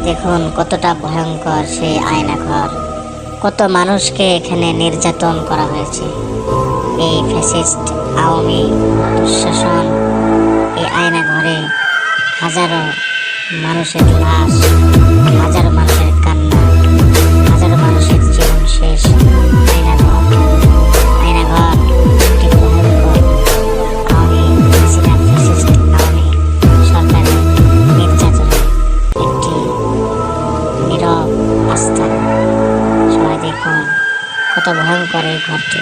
দেখুন কতটা ভয়ঙ্কর সেই আয়না ঘর, কত মানুষকে এখানে নির্যাতন করা হয়েছে। এই ফ্যাসিস্ট আওয়ামী দুঃশাসন এই আয়না ঘরে হাজারো মানুষের লাশ, হাজারো মানুষের কান্না, হাজারো মানুষের জীবন শেষ। আয়নাঘর একটি ভয়ঙ্কর আওয়ামী হাসিনার ফ্যাসিস্ট আওয়ামী সরকারের নির্যাতনের একটি নীরব আস্থা। সবাই দেখুন কত ভয়ঙ্কর এই ঘরটি।